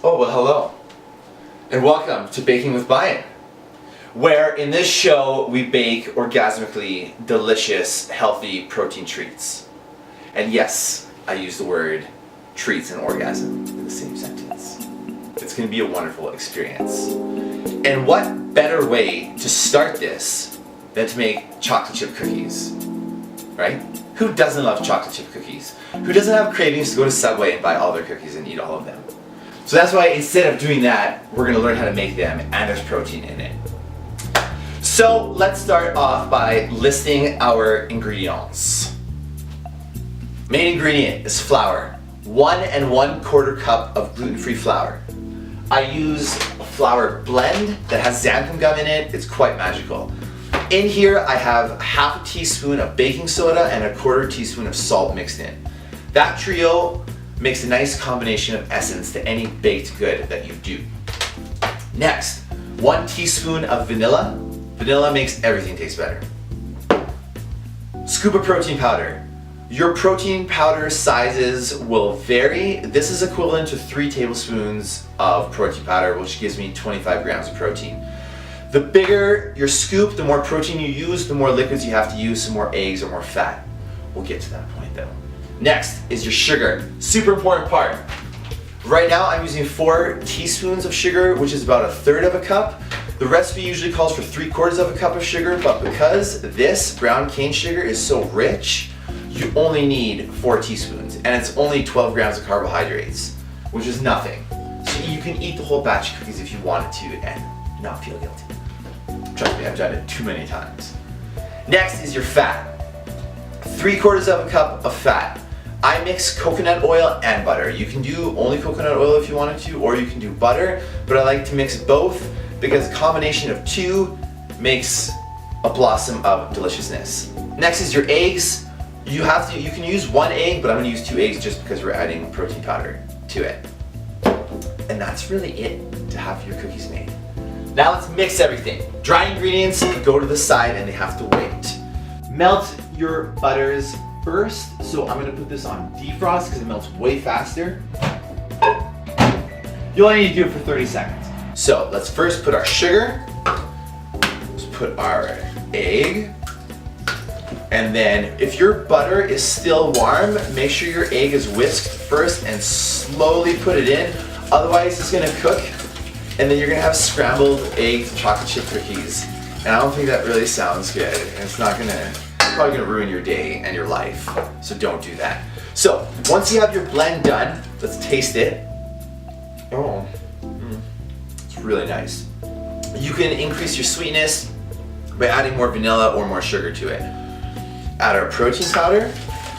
Oh, well, hello, and welcome to Baking with Bayan, where in this show we bake orgasmically delicious, healthy protein treats. And yes, I use the word treats and orgasm in the same sentence. It's going to be a wonderful experience. And what better way to start this than to make chocolate chip cookies, right? Who doesn't love chocolate chip cookies? Who doesn't have cravings to go to Subway and buy all their cookies and eat all of them? So that's why instead of doing that, we're going to learn how to make them, and there's protein in it. So let's start off by listing our ingredients. Main ingredient is flour. 1 1/4 cup of gluten-free flour. I use a flour blend that has xanthan gum in it. It's quite magical. In here I have half a teaspoon of baking soda and a 1/4 teaspoon of salt mixed in. That trio makes a nice combination of essence to any baked good that you do. Next, 1 teaspoon of vanilla. Vanilla makes everything taste better. Scoop of protein powder. Your protein powder sizes will vary. This is equivalent to 3 tablespoons of protein powder, which gives me 25 grams of protein. The bigger your scoop, the more protein you use, the more liquids you have to use, some more eggs or more fat. We'll get to that point though. Next is your sugar. Super important part. Right now I'm using 4 teaspoons of sugar, which is about 1/3 of a cup. The recipe usually calls for 3/4 of a cup of sugar, but because this brown cane sugar is so rich, you only need 4 teaspoons, and it's only 12 grams of carbohydrates, which is nothing. So you can eat the whole batch of cookies if you wanted to and not feel guilty. Trust me, I've done it too many times. Next is your fat. 3/4 of a cup of fat. I mix coconut oil and butter. You can do only coconut oil if you wanted to, or you can do butter, but I like to mix both because a combination of 2 makes a blossom of deliciousness. Next is your eggs. You can use 1 egg, but I'm gonna use 2 eggs just because we're adding protein powder to it. And that's really it to have your cookies made. Now let's mix everything. Dry ingredients go to the side and they have to wait. Melt your butters first, so I'm gonna put this on defrost because it melts way faster. You only need to do it for 30 seconds. So let's first put our sugar, let's put our egg, and then if your butter is still warm, make sure your egg is whisked first and slowly put it in, otherwise it's gonna cook and then you're gonna have scrambled egg chocolate chip cookies. And I don't think that really sounds good. It's probably gonna ruin your day and your life, so don't do that. So once you have your blend done, let's taste it. Oh, it's really nice. You can increase your sweetness by adding more vanilla or more sugar to it. Add our protein powder.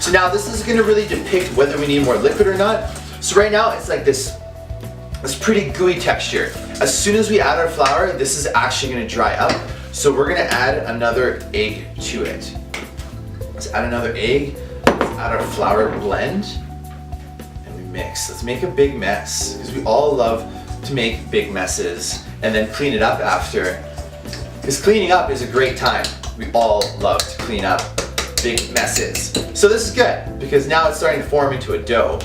So now this is gonna really depict whether we need more liquid or not. So right now it's like this pretty gooey texture. As soon as we add our flour, this is actually gonna dry up. So we're gonna add another egg to it. Let's add another egg, let's add our flour blend, and we mix. Let's make a big mess, because we all love to make big messes and then clean it up after. Because cleaning up is a great time. We all love to clean up big messes. So this is good, because now it's starting to form into a dough.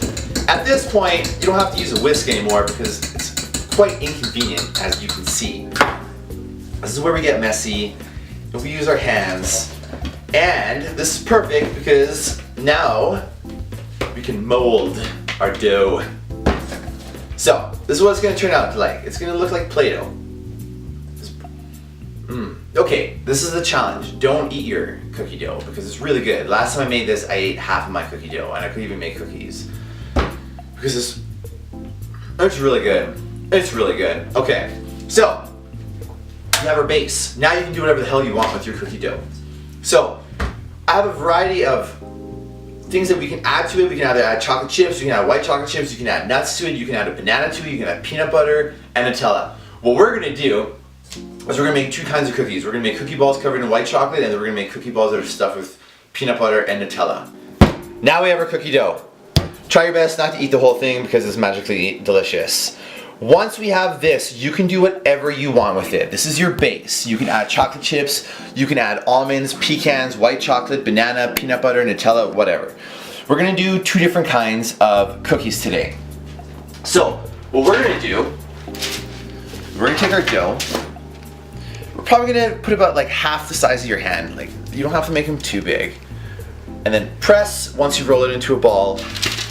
At this point, you don't have to use a whisk anymore because it's quite inconvenient, as you can see. This is where we get messy, and we use our hands. And this is perfect because now we can mold our dough. So this is what it's going to turn out like. It's going to look like Play-Doh. Okay, this is the challenge. Don't eat your cookie dough because it's really good. Last time I made this, I ate half of my cookie dough, and I couldn't even make cookies because it's really good. It's really good. Okay, so you have our base. Now you can do whatever the hell you want with your cookie dough. So I have a variety of things that we can add to it. We can either add chocolate chips, you can add white chocolate chips, you can add nuts to it, you can add a banana to it, you can add peanut butter and Nutella. What we're gonna do is we're gonna make 2 kinds of cookies. We're gonna make cookie balls covered in white chocolate, and then we're gonna make cookie balls that are stuffed with peanut butter and Nutella. Now we have our cookie dough. Try your best not to eat the whole thing because it's magically delicious. Once we have this, you can do whatever you want with it. This is your base. You can add chocolate chips, you can add almonds, pecans, white chocolate, banana, peanut butter, Nutella, whatever. We're gonna do 2 different kinds of cookies today. So, what we're gonna do, we're gonna take our dough. We're probably gonna put about like half the size of your hand. Like, you don't have to make them too big. And then press once you roll it into a ball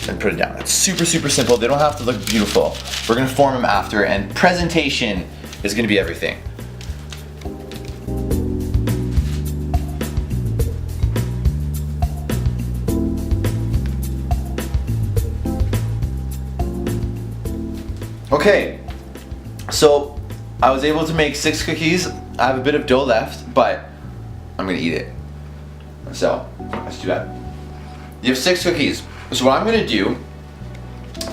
and put it down. It's super, super simple. They don't have to look beautiful. We're gonna form them after, and presentation is gonna be everything. Okay, so I was able to make 6 cookies. I have a bit of dough left, but I'm gonna eat it. So, let's do that. You have 6 cookies. So what I'm gonna do,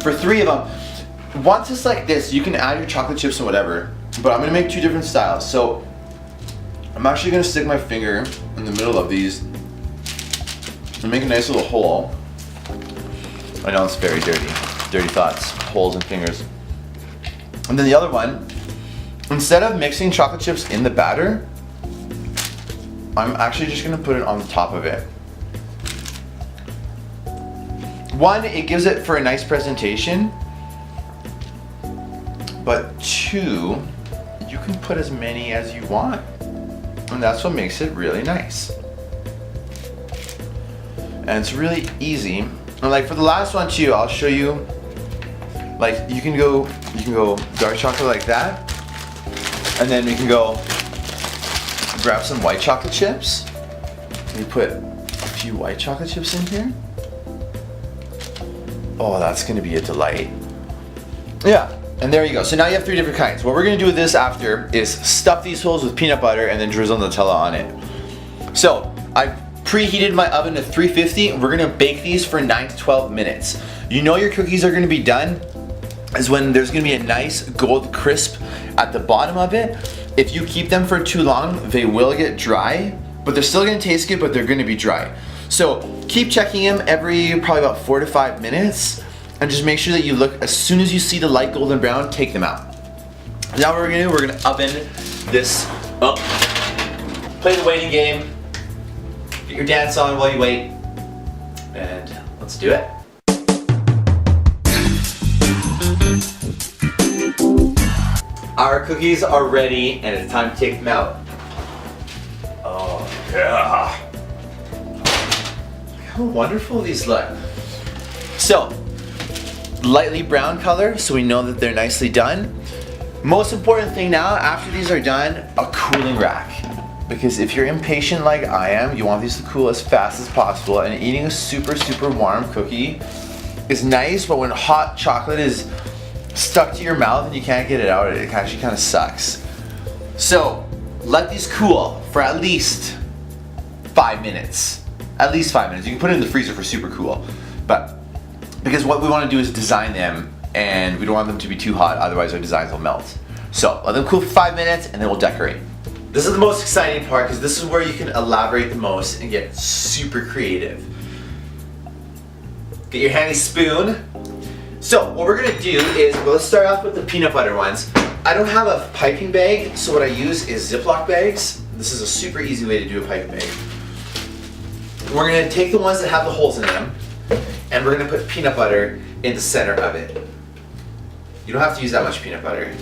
for 3 of them, once it's like this, you can add your chocolate chips and whatever, but I'm gonna make 2 different styles. So, I'm actually gonna stick my finger in the middle of these and make a nice little hole. I know it's very dirty. Dirty thoughts, holes and fingers. And then the other one, instead of mixing chocolate chips in the batter, I'm actually just gonna put it on the top of it. 1, it gives it for a nice presentation, but 2, you can put as many as you want, and that's what makes it really nice. And it's really easy. And like for the last one too, I'll show you. Like you can go dark chocolate like that, and then we can go grab some white chocolate chips. We put a few white chocolate chips in here. Oh, that's gonna be a delight. Yeah, and there you go. So now you have 3 different kinds. What we're gonna do with this after is stuff these holes with peanut butter and then drizzle Nutella on it. So I've preheated my oven to 350. We're gonna bake these for 9 to 12 minutes. You know your cookies are gonna be done is when there's gonna be a nice gold crisp at the bottom of it. If you keep them for too long, they will get dry, but they're still gonna taste good, but they're gonna be dry. So keep checking them every probably about 4 to 5 minutes, and just make sure that you look, as soon as you see the light golden brown, take them out. Now what we're gonna do, we're gonna oven this up. Play the waiting game. Get your dance on while you wait, and let's do it. Our cookies are ready, and it's time to take them out. Oh yeah! Look how wonderful these look. So, lightly brown color, so we know that they're nicely done. Most important thing now, after these are done, a cooling rack. Because if you're impatient like I am, you want these to cool as fast as possible, and eating a super, super warm cookie is nice, but when hot chocolate is stuck to your mouth and you can't get it out, it actually kind of sucks. So let these cool for at least 5 minutes. At least 5 minutes. You can put it in the freezer for super cool, but because what we want to do is design them, and we don't want them to be too hot, otherwise our designs will melt. So let them cool for 5 minutes, and then we'll decorate. This is the most exciting part, because this is where you can elaborate the most and get super creative. Get your handy spoon. So what we're gonna do is, well, let's start off with the peanut butter ones. I don't have a piping bag, so what I use is Ziploc bags. This is a super easy way to do a piping bag. We're gonna take the ones that have the holes in them, and we're gonna put peanut butter in the center of it. You don't have to use that much peanut butter.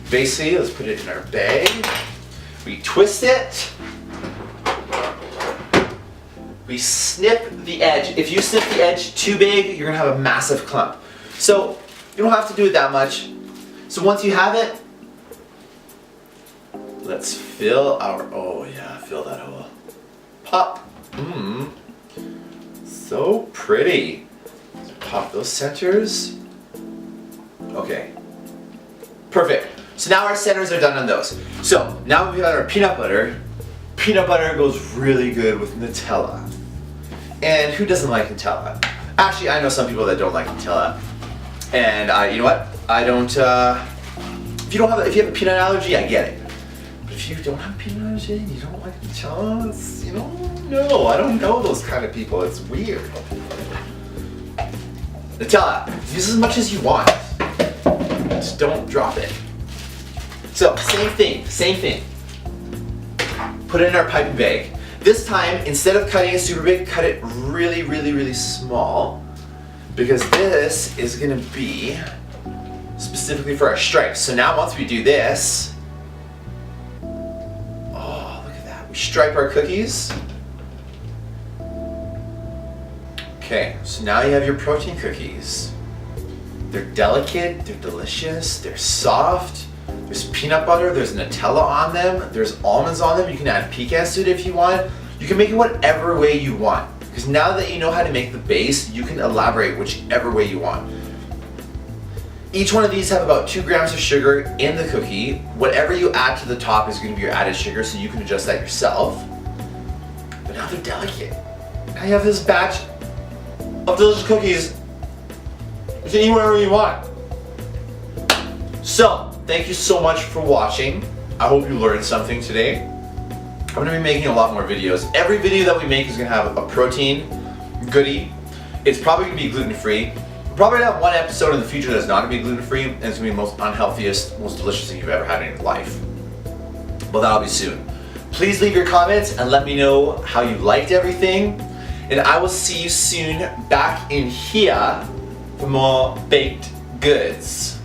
Basically, let's put it in our bag. We twist it. We snip the edge. If you snip the edge too big, you're gonna have a massive clump. So you don't have to do it that much. So once you have it, let's fill our, oh yeah, fill that hole. Pop. So pretty. So pop those centers. Okay. Perfect. So now our centers are done on those. So now we've got our peanut butter. Peanut butter goes really good with Nutella. And who doesn't like Nutella? Actually, I know some people that don't like Nutella. And you know what? I don't, if you have a peanut allergy, I get it. But if you don't have a peanut allergy and you don't like Nutella, it's, you know, no, I don't know those kind of people. It's weird. Nutella, use as much as you want. Just don't drop it. So, same thing. Put it in our piping bag. This time, instead of cutting it super big, cut it really, really, really small, because this is gonna be specifically for our stripes. So now once we do this, oh, look at that. We stripe our cookies. Okay, so now you have your protein cookies. They're delicate, they're delicious, they're soft. There's peanut butter, there's Nutella on them, there's almonds on them. You can add pecans to it if you want. You can make it whatever way you want. Because now that you know how to make the base, you can elaborate whichever way you want. Each one of these have about 2 grams of sugar in the cookie. Whatever you add to the top is going to be your added sugar, so you can adjust that yourself. But now they're delicate. Now you have this batch of delicious cookies. You can eat whatever you want. So, thank you so much for watching. I hope you learned something today. I'm going to be making a lot more videos. Every video that we make is going to have a protein goodie. It's probably going to be gluten-free. We'll probably have one episode in the future that's not going to be gluten-free, and it's going to be the most unhealthiest, most delicious thing you've ever had in your life. But that'll be soon. Please leave your comments and let me know how you liked everything. And I will see you soon back in here for more baked goods.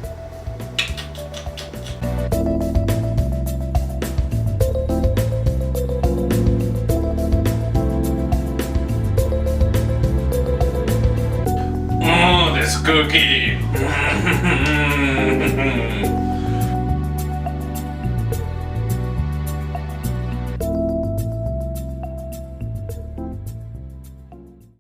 This cookie.